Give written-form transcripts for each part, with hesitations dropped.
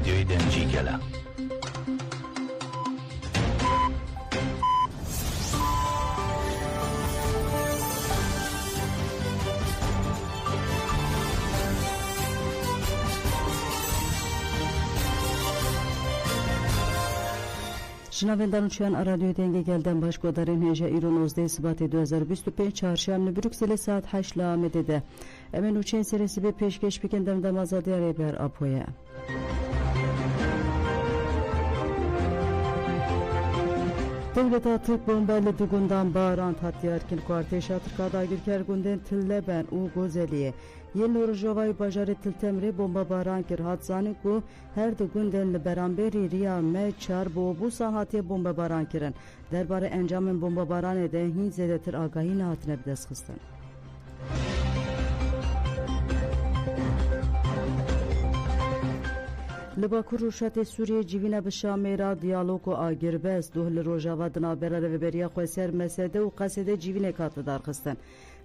رادیوی دنجی گله. شنوندگان چون رادیو دنگی گلدن باش گذارن هجا ایران 19 سبات 2025 چهارشنبه بروکسل ساعت 8 لامده ده. امن وچین سرسی به پیشکش بکندم دم آزادی بر آپویا. Devleta Türk bombaylı dugundan bağıran tatlıyarkin kuarteşa Türkada girker günden tilleben u gozeliye. Yeni Rojavay bajarı tiltemre bomba bağıran kir hatsanin ku her dugunden liberamberi riya me çar bu sahatiye bomba bağıran kirin. Derbare encamın bomba bağıran eden hin zedetir agahi nahatine bides kıstan. لباکو روشت سوریه جیوینه به شامیرا دیالوگ و آگربست دوهل روژاوا دنابره رو بریا خواسر مسده و قصده جیوینه کات درخستن.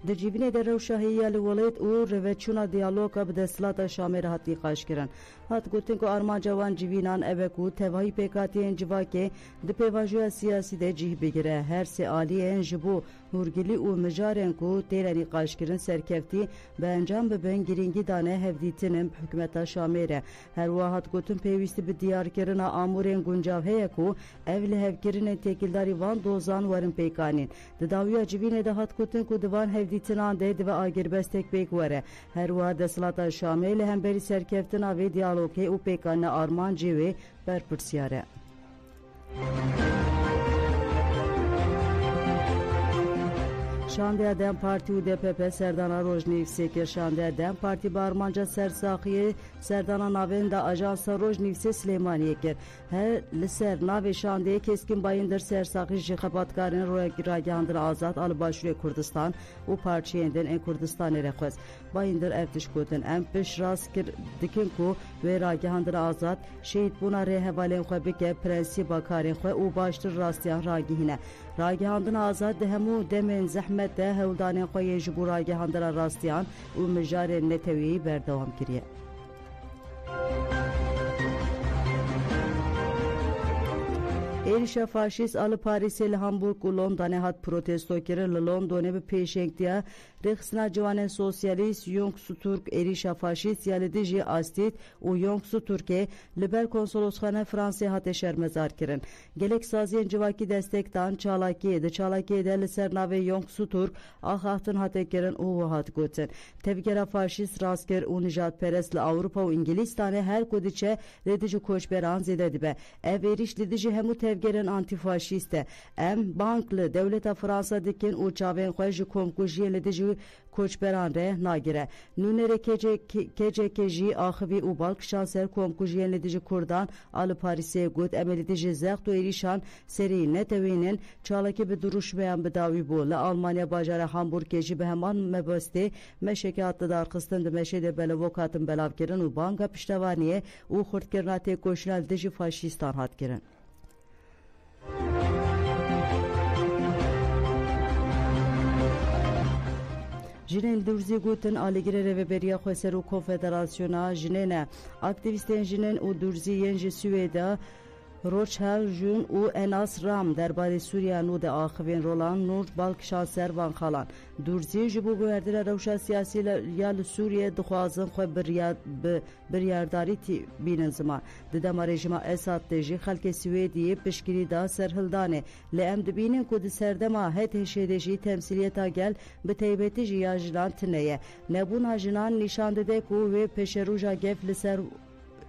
در جیوینه در روشاهیه لولید او روچونا دیالوگ به دستلات شامیرا هات نیقاش کرن. هات گوتن که آرمان جوان جیوینان اوکو توایی پیکاتی انجوا که د پیواجو سیاسی ده جیه بگیره هر سی آلی انجبو هورگلی و مجارن کو تیره نیقاش کرن سرکفتی به انجام ببین گرینگی دانه هفدیتنم حکومتا شامیره. هر واحد گوتن پیوستی به دیار کرنا آمورین گنجاو هیا کو اول هفکرین تکیلداری وان دوزان ورن پیکانین. دداویا جیوینه ده هات گوتن کو دوان هفدیتنان ده دو آگربست تک پیک وره. هر واحد دستلاتا شامیل هم بری سرکفتنا و دیالوگی او پیکان آرمان جیوی بر پرسیاره. شانده دم پارتی و DPP سردانا روزنیفسی که شانده دم پارتی بارمانجا سرساقی سردانا ناوین دا آژانس روزنیفسی سلیمانیه کرد. هر لسر ناوی شانده کسکین بایندر سرساقی جیخباتکارین راگاندن آزاد آلباشوری کردستان و پارچیندن این کردستان رخوز. بایندر افتش کردن ام پیش راست کرد دکن کو و راگاندن آزاد شهید بونا ره حوالین خو بکه پرنسی باکارین خو و باشتر راستیان راگیهنه. راگاندن آزاد دهمو دمن زحمت ده هولدانین خوی جبورای هندرا راستیان و مجار نتوی بردوام کریه. ایرشا فاشیست آل پاریس ل هامبورگ و لندن هات پروتستو کرد. لندن به پیشنگتیا رخصنا جوان سوسیالیست یونگ سوتورک ایرشا فاشیست یالدیجی آستید و یونگ سوتورکه لبر کنسولوسخانه فرانسه هات شرمزار کرد. گلک سازین جواکی دستکتان چالاکی دل سرناو یونگ سوتورک آخاتن هات کرد و هات گوتن. تبکر فاشیست راسکر و نجات پرست ل اروپا و انگلیستانه هر کدیچه ردیجی کوچبران زیده دیبه. ایریش لیدیجی همو گرن آنتیفاشیسته ام بانکل دولت فرانسه دکن او چاوین خوش کومکوجی لدیجی کوچبران ره ناگیره نونره کجی آخوی او بالک شانسر کومکوجی لدیجی کردان آل پاریسه گود املیدیجی زخت و ایریشان سری نتوینن چالکی به دروش بیان بداوی بول آلمانیا باجار هامبورگ کجی به همان مبسته مشکات دار خستند مشید بلوکاتن بلاو کرن و بانکا پشتوانیه او خرد کرناتی کوشنال دیجی فاشیستان هات کرن. جنین دورزی گوتن آلیگره رهبری خواسر و کنفدراسیونا جنین اکتیویستین جنین و دورزی ینج سوئدا روچهل جون و اناس رام درباره سوریه نود آخوین رولان نور بالک شانسر وان خالان دورزی جبو گوهردر روشا سیاسی یال سوریه دخوازن خو بریارداری تی بینن زمان ددام رژیم اساد تجی خلک سوئدی پشکری دا سرهلدانه لام دبینن کود سردما هت هشیدشی تمثیلیتا گل به تیبتی جیاجلان تنیه نبون جنان نشان دده کو و پشروجا گف لسر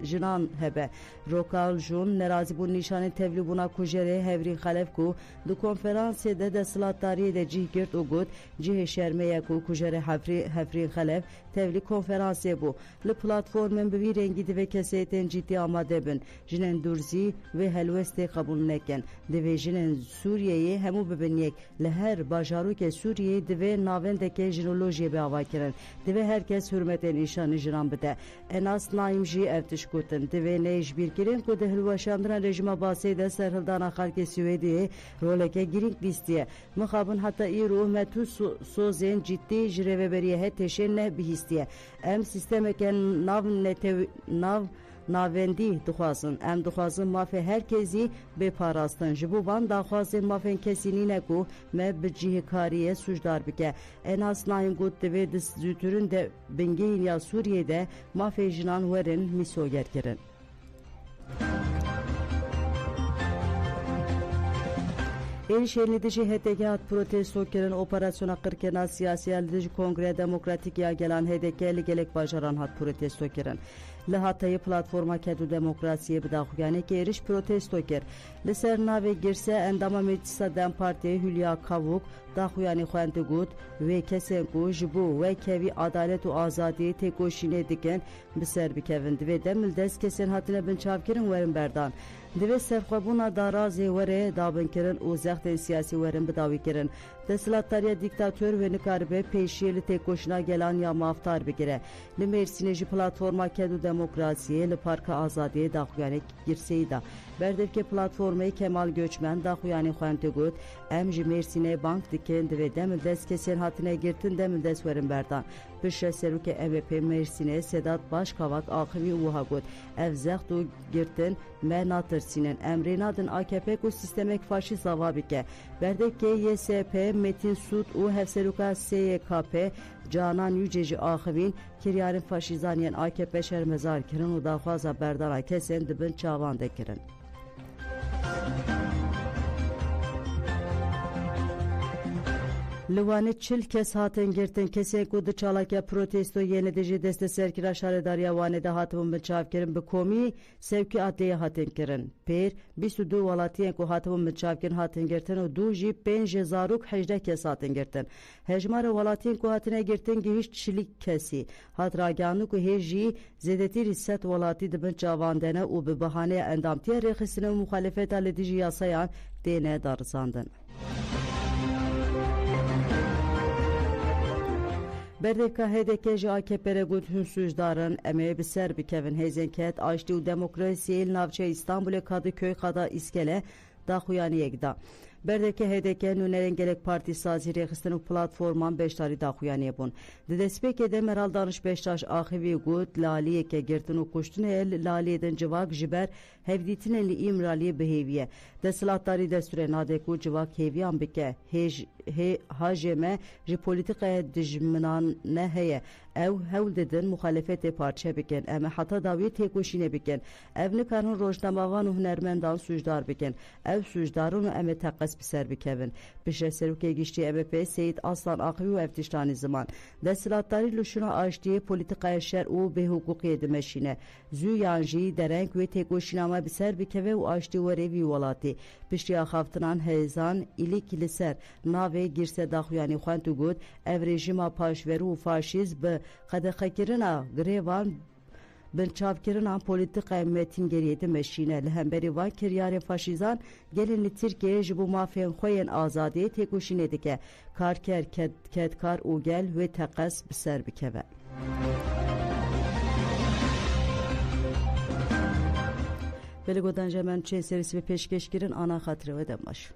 جنان هبه روکال جون نرازی بون نشان تبلی بونا کجره هفرین خلف کو دو کنفرانس ده دستلاتاری ده جیه گرد و گود جیه شرمه کو کجره هفرین خلف تبلی کنفرانس بو لپلاتفورمن بوی رنگی ده و کسیتن جیتی آماده بن جنن دورزی و هلوست قبول نکن ده جنن سوریه همو ببینیک لهر باجارو که سوریه ده ناوند که جنولوژی به آوا کرن ده هرکس حرمت نشان جنان بده اناس نایم جی افتش گوتن دوی نیش بیر کرین که ده هلوشاندران رژیم باسی ده سرهلدان خلق سوئدی رولکه گرینگ لیستیه مخابن حتی ای روح متو سوزین جدی جرهه بریه تشن نه بهیستیه ام سیستم که navendî dixwazin em dixwazin mafê herkesî bêparastin ji bo van daxwazên mafên kesî nîne ku me bi cihêkariyê sûcdar bike. Enas nayên got divê dizîtirûn de bingehên ya Sûriyê de mafê jinan werin mîsoger kirin. Êrişên li dijî HDK hat protesto kirin operasyona qirkirina siyasî li dijî Kongreya Demokratîk ya Gelan HDK li gelek bajaran hat protesto kirin. Li Hatayê platforma Kedû Demokrasiyê bi daxuyanekê êriş protesto kir. Li ser navê girse endama Meclisa Dem Partiyê Hülya Kavuk daxuyanê xwe got wê kesên ku ji bo wekevî adalet û azadiyê têkoşînê dikin bi ser bikevin. Divê demil dest kesên hatine binçavkirin werin berdan. Divê serxwebûna darazê were dabinkirin û zextên siyasî werin bidawîkirin. Desthilatdariya dîktatör wê nikaribe pêşiyê li têkoşîna Gelan ya mafdar bigire. Li Mêrsînê jî platforma Kedû Demokrasiyê li Parka Azadiyê daxuyanek girseyî da. Berdevke platformayê Kemal Göçmen daxuyanê xwe got em ji Mêrsînê bank dikin divê demil dest kesên hatine girtin demil dest werin berdan. Piştre serokê EVP Mêrsînê Sedat Başkavak axivî wiha got ev zext û girtin me natirsînin em rê nadin AKP ku sistemek faşîst ava bike. Berdevke YSP Metin Sud û hevseroka SYKP Canan Yüce jî axivîn kiryarên faşîzaniyên AKP şermezar kirin û daxwaza berdana kesên dibin çavan de kirin. Li Wanê 40 kes hatin girtin kesên ku di çalakiya protestoyê de jî deste serkira şaredariya Wanê de hatibûn binçavkirin bi komî sevkî adliyê hatin kirin. Pêr 22 welatiyên ku hatibûn binçavkirin hatin girtin û du jî 5 zarok 18 kes hatin girtin. Hejmara welatiyên ku hatine girtin gihîşt 40 kesî. Hat ragihandin ku hê jî zêdetirî 100 welatî dibin çavandene û bi bihaneya endamtiya rêxistina û muxalefeta li dijî yasayan têne darizandin. Berdevka HDK ji AKP re got hûn sûcdarin em ê bi ser bikevin hêzên ket aştî û demokrasiyê li navçeya İstanbulê Kadıköy qada îskele daxuyaniyek da. Berdevke HDK nûnerên gelek partî sazî rêxistin û platforman beşdarî daxuyaniyê bûn. Di destpêkê de Meral Danış Beştaş axivî got laliyeke girtin û kuştinê li laliyê din civak ji ber hevdîtinên li îmraliyê bihêviye. Desthilatdarî destûrê nade ku civak hêviyan bike. Hajê me ji polîtîkaya dijminane heye. Ew hewl didin muxalefetê parçe bikin. Em ê heta dawiyê têkoşînê bikin. Ev nikarin rojnamavan û hunermendan sûcdar bikin. Ew sûcdarin û em ê teqes bi ser bikevin. Piştre serokê giştî EVP Seyit Aslan Axivî û ev tiştanî ziman. Desthilatdarî li şûna aştiyê polîtîkaya şer û bêhukukiyê dimeşîne. Zû yan jî dereng wê têkoşînama bi ser bikeve û aştî were vî welatî. Piştî axaftinan hêzan îlîk li ser navê girse daxuyanî xwe got ev rejima paşverû û faşîst bi qedexekirina girêvan binçavkirina polîtîkaya Metin Geriyê dimeşîne. Li hemberî van kiryarên faşîzan gelin li Tirkiyeyê ji bo mafên xwe yên azadiyê têkoşînê dike. Karker, kedkar û gel wê teqes bi ser bikeve. Belê godan jemen çê serîsî ve pêşkêşkirin ana xatirê we dem baş.